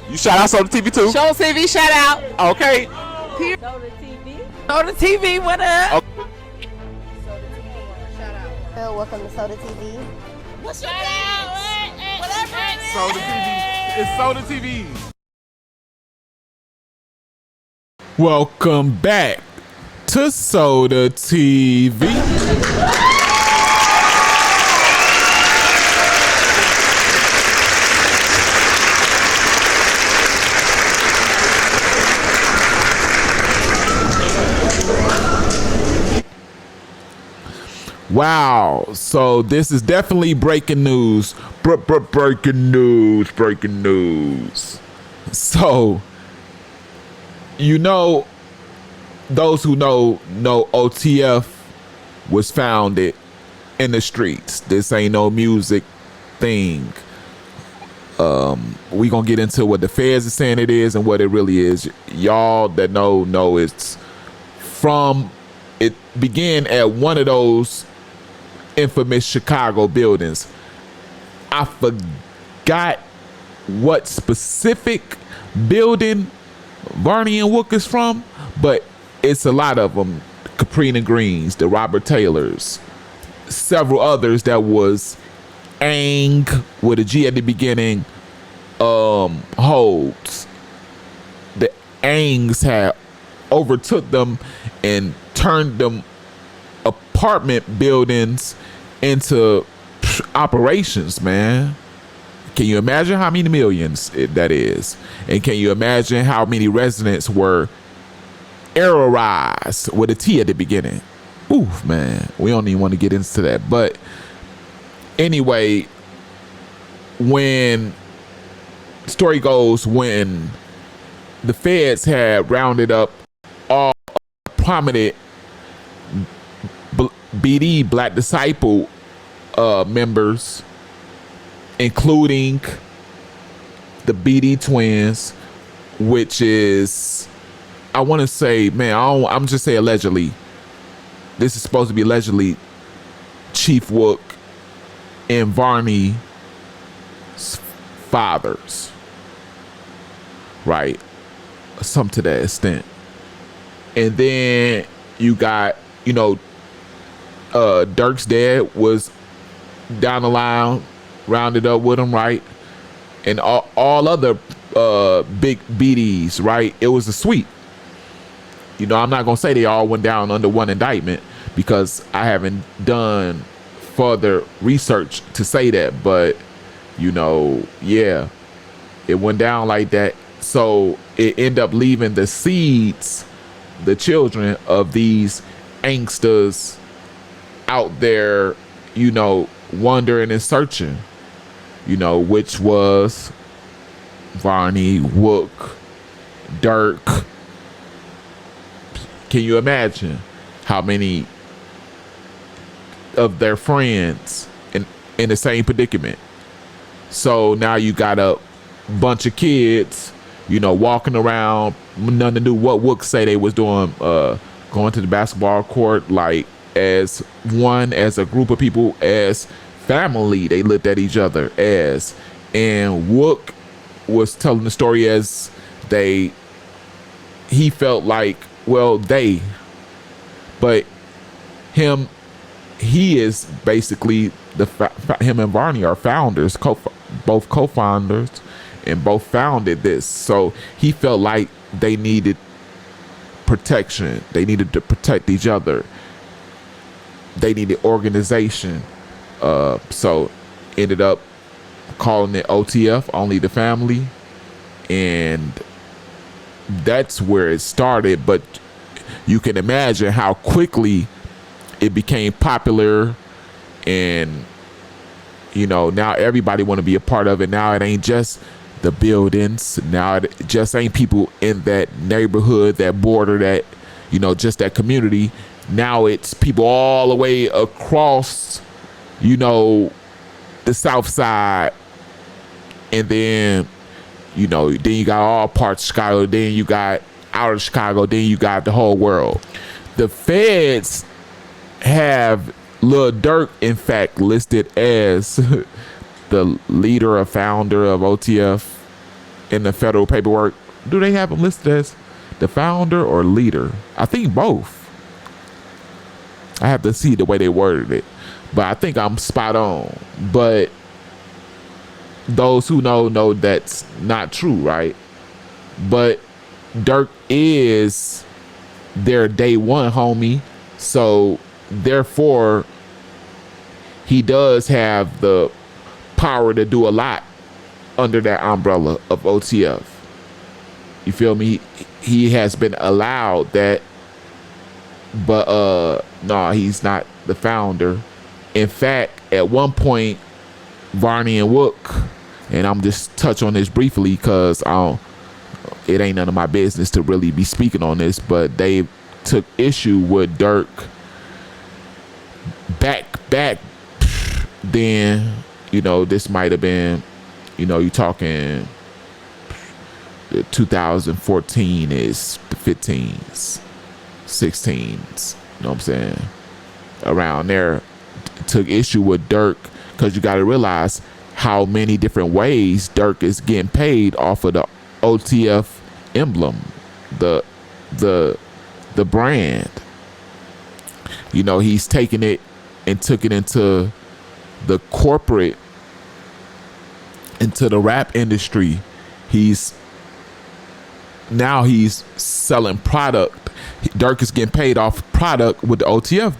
You shout out Soda TV too? Show TV shout out. Okay. Soda TV. Soda TV, what up? Okay. Soda TV. Shout out. Welcome to Soda TV. What's your name? Whatever it is. Soda TV. It's Soda TV. Welcome back to Soda TV. Wow, so this is definitely breaking news. Breaking news. So, you know, those who know OTF was founded in the streets. This ain't no music thing. We gonna get into what the feds are saying it is and what it really is. Y'all that know it's from, it began at one of those infamous Chicago buildings. I forgot what specific building Barney and Wook is from, but it's a lot of them. Caprina Greens, the Robert Taylors, several others that was Ang with a G at the beginning, holds. The Angs had overtook them and turned them apartment buildings into operations, man. Can you imagine how many millions that is? And can you imagine how many residents were errorized with a T at the beginning? Oof, man. We don't even want to get into that. But anyway, when story goes, when the feds had rounded up all prominent BD Black Disciple members, including the BD twins, which is, I want to say, man, I'm just saying allegedly. This is supposed to be allegedly Chief Wook and Varney's fathers, right? Some to that extent. And then you got, Durk's dad was down the line, rounded up with him, right? And all other big BDs, right? It was a sweep. I'm not gonna say they all went down under one indictment because I haven't done further research to say that, but yeah, it went down like that. So it ended up leaving the seeds, the children of these angsters out there, wondering and searching, which was Varney, Wook, Durk. Can you imagine how many of their friends in the same predicament? So now you got a bunch of kids, walking around. None to do what Wook say they was doing, going to the basketball court, like as one, as a group of people, as family. They looked at each other as, and Wook was telling the story as he felt like, well, but he is basically him and Barney are founders, both co-founders, and both founded this. So he felt like they needed protection. They needed to protect each other. They needed organization. So ended up calling it OTF, Only the Family. And that's where it started. But you can imagine how quickly it became popular, and now everybody want to be a part of it. Now it ain't just the buildings. Now it just ain't people in that neighborhood, that border, that just that community. Now it's people all the way across the south side, and then then you got all parts of Chicago, then you got out of Chicago, then you got the whole world. The feds have Lil Durk, in fact, listed as the leader or founder of OTF, in the federal paperwork, do they have him listed as the founder or leader? I think both. I have to see the way they worded it, but I think I'm spot on. But those who know that's not true, right? But Durk is their day one homie, so therefore he does have the power to do a lot under that umbrella of OTF. You feel me? He has been allowed that, but no, he's not the founder. In fact, at one point, Varney and Wook, and I'm just touch on this briefly because it ain't none of my business to really be speaking on this, but they took issue with Durk back then. You know, this might have been, you know, you talking 2014 is the 15s, 16s, you know what I'm saying? Around there, took issue with Durk because you got to realize how many different ways Durk is getting paid off of the OTF emblem, the brand. You know, he's taken it and took it into the corporate, into the rap industry. He's selling product. Durk is getting paid off product with the OTF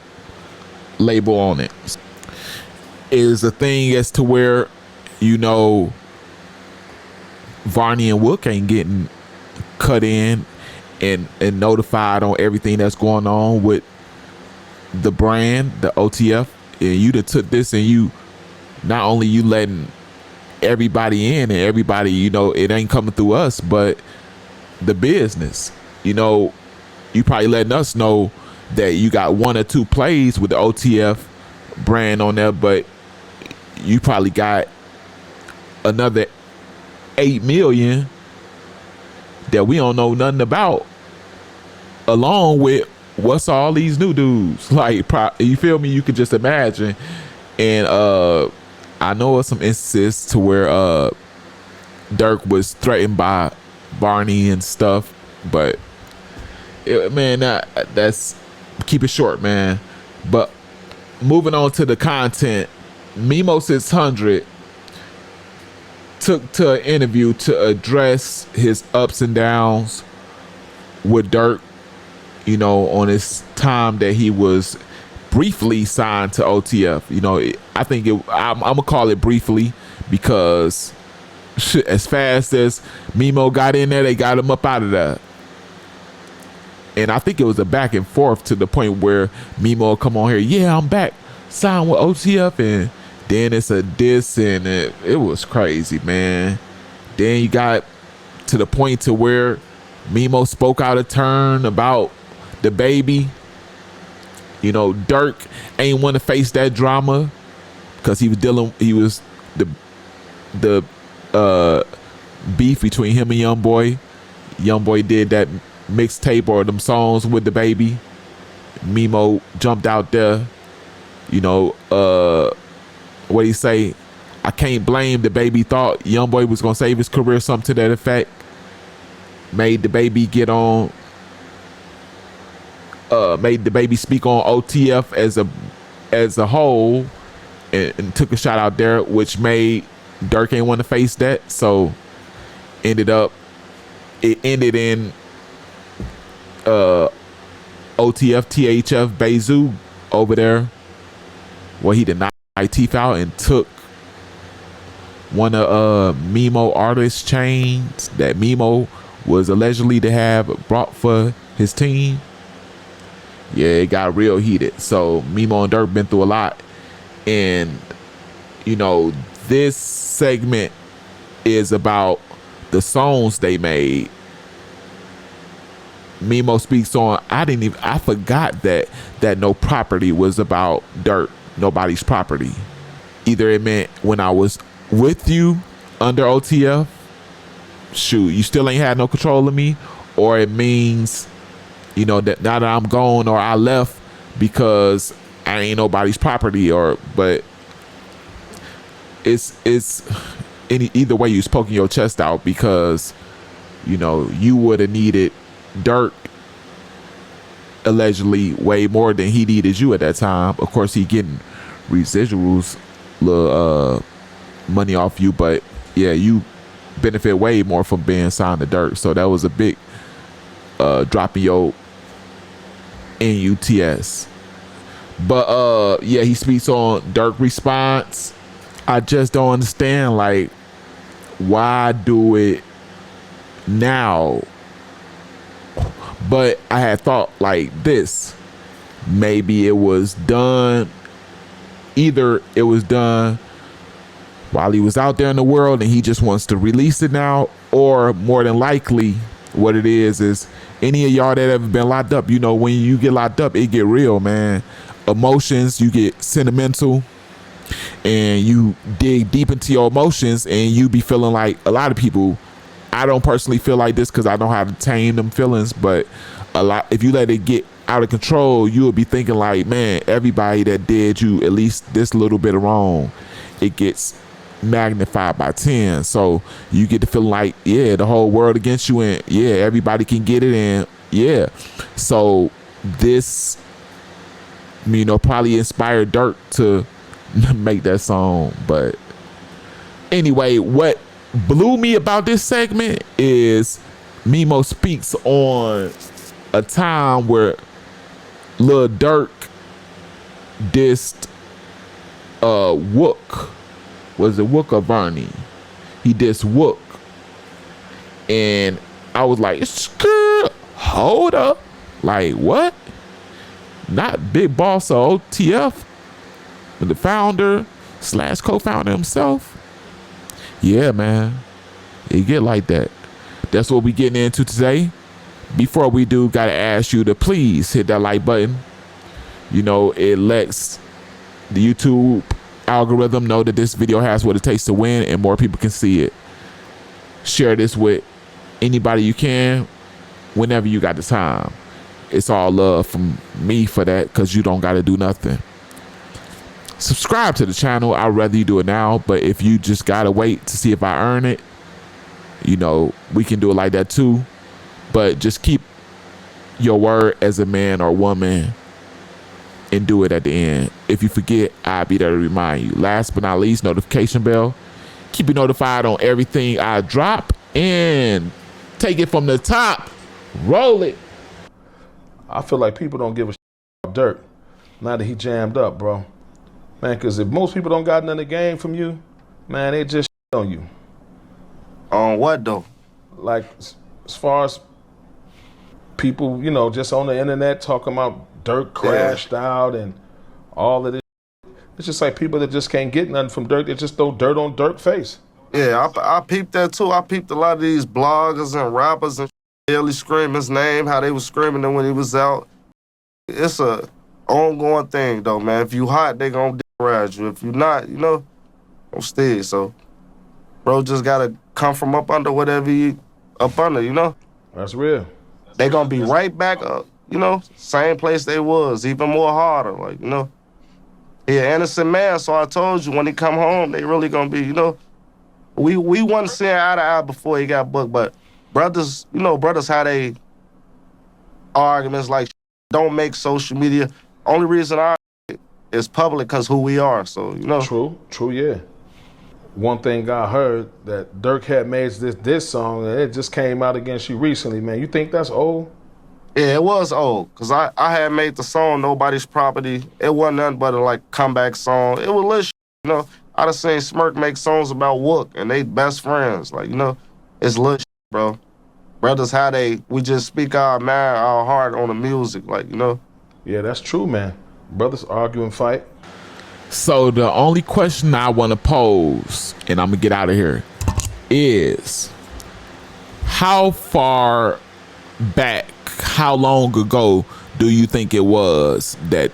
label on it. Is a thing as to where, you know, Varney and Wook ain't getting cut in and notified on everything that's going on with the brand, the OTF. And you done took this and you, not only you letting everybody in and everybody, you know, it ain't coming through us, but the business, you know, you probably letting us know that you got one or two plays with the OTF brand on there, but you probably got another 8 million that we don't know nothing about, along with what's all these new dudes like. You feel me? You could just imagine. And I know of some instances to where Durk was threatened by Barney and stuff, but man, that's keep it short, man. But moving on to the content, Memo600 took to an interview to address his ups and downs with Durk, you know, on his time that he was briefly signed to OTF. You know, I think I'm gonna call it briefly because as fast as Mimo got in there, they got him up out of there. And I think it was a back and forth to the point where Mimo will come on here, yeah, I'm back, signed with OTF, and then it's a diss, and it was crazy, man. Then you got to the point to where Mimo spoke out of turn about the baby. You know, Durk ain't want to face that drama because he was the beef between him and Youngboy. Youngboy did that mixtape or them songs with the baby. Mimo jumped out there, you know, what he say, I can't blame the baby, thought Youngboy was gonna save his career, something to that effect. Made the baby get on, made the baby speak on OTF as a whole, and took a shot out there, which made Durk ain't want to face that. So it ended in OTF THF Bezu over there, where he did not teeth out and took one of Mimo artist chains that Mimo was allegedly to have brought for his team. Yeah, it got real heated. So Mimo and Durk been through a lot, and you know, this segment is about the songs they made. Mimo speaks on, I forgot that No Property was about Durk, nobody's property. Either it meant when I was with you under OTF, shoot, you still ain't had no control of me, or it means, you know, that now that I'm gone or I left because I ain't nobody's property, but it's either way you was poking your chest out, because you know you would have needed Durk allegedly way more than he needed you at that time. Of course, he getting residuals, little money off you, but yeah, you benefit way more from being signed to Durk. So that was a big drop in your NUTS. But yeah, he speaks on Durk response. I just don't understand, like, why do it now? But I had thought like this, maybe it was done, either it was done while he was out there in the world and he just wants to release it now, or more than likely what it is any of y'all that ever been locked up, you know, when you get locked up, it get real, man. Emotions, you get sentimental and you dig deep into your emotions, and you be feeling like, a lot of people, I don't personally feel like this because I know how to tame them feelings, but a lot, if you let it get out of control, you will be thinking like, man, everybody that did you at least this little bit of wrong, it gets magnified by 10. So you get to feel like, yeah, the whole world against you, and yeah, everybody can get it, and yeah. So this, you know, probably inspired Durk to make that song. But anyway, what blew me about this segment is Mimo speaks on a time where Lil Durk dissed Wook. Was it Wook or Barney? He dissed Wook. And I was like, hold up. Like, what? Not Big Boss or OTF, but the founder / co-founder himself. Yeah, man, it get like that. That's what we getting into today. Before we do, gotta ask you to please hit that like button. You know, it lets the YouTube algorithm know that this video has what it takes to win, and more people can see it. Share this with anybody you can, whenever you got the time. It's all love from me for that, because you don't gotta do nothing. Subscribe to the channel. I'd rather you do it now, but if you just gotta wait to see if I earn it, you know, we can do it like that too. But just keep your word as a man or woman and do it at the end. If you forget, I'll be there to remind you. Last but not least, notification bell. Keep you notified on everything I drop, and take it from the top. Roll it. I feel like people don't give a shit about Durk now that he jammed up, bro. Man, because if most people don't got none of the game from you, man, they just shit on you. On what, though? Like, as far as people, you know, just on the internet talking about Durk crashed out and all of this. It's just like people that just can't get nothing from Durk. They just throw dirt on Durk's face. Yeah, I peeped that too. I peeped a lot of these bloggers and rappers and barely scream his name, how they was screaming him when he was out. It's a ongoing thing, though, man. If you hot, they gonna around you. If you not, you know, don't stay. So, bro, just gotta come from up under whatever you up under, you know? That's real. They gonna be right back up, you know, same place they was, even more harder, like, you know. Yeah, innocent man, so I told you, when he come home, they really gonna be, you know, we wasn't seeing eye to eye before he got booked, but brothers, you know, brothers had they arguments like, don't make social media. Only reason I is public because who we are, so, you know. True, yeah. One thing I heard that Durk had made this song, and it just came out against you recently, man. You think that's old? Yeah, it was old, because I had made the song Nobody's Property. It wasn't nothing but a, like, comeback song. It was lit shit, you know. I done seen Smurk make songs about Wook, and they best friends. Like, you know, it's lit shit, bro. Brothers, we just speak our mind, our heart on the music, like, you know. Yeah, that's true, man. Brothers argue and fight. So the only question I want to pose, and I'm gonna get out of here, is how far back, how long ago do you think it was that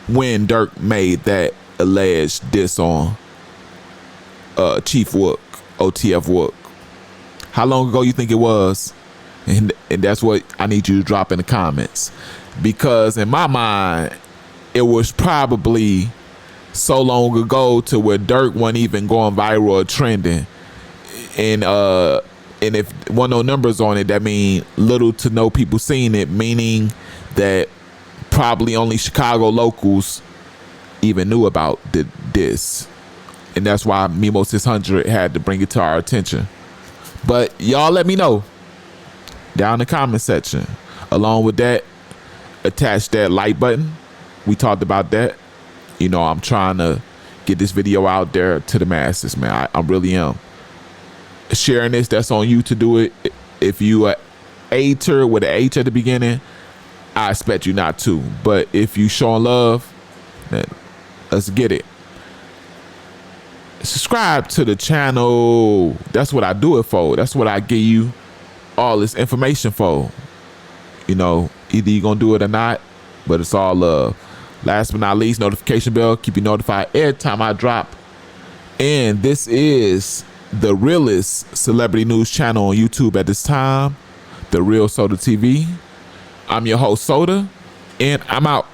when Durk made that alleged diss on Chief Wook, OTF Wook? How long ago you think it was? And that's what I need you to drop in the comments, because in my mind, it was probably so long ago to where Durk wasn't even going viral or trending. And if one no numbers on it, that mean little to no people seen it, meaning that probably only Chicago locals even knew about this. And that's why Memo600 had to bring it to our attention. But y'all let me know down in the comment section. Along with that, attach that like button. We talked about that. You know, I'm trying to get this video out there to the masses, man. I really am. Sharing this, that's on you to do it. If you a hater with an H at the beginning, I expect you not to. But if you showing love, then let's get it. Subscribe to the channel. That's what I do it for. That's what I give you all this information for. You know, either you gonna do it or not, but it's all love. Last but not least, notification bell. Keep you notified every time I drop. And this is the realest celebrity news channel on YouTube at this time, The Real Soda TV. I'm your host, Soda, and I'm out.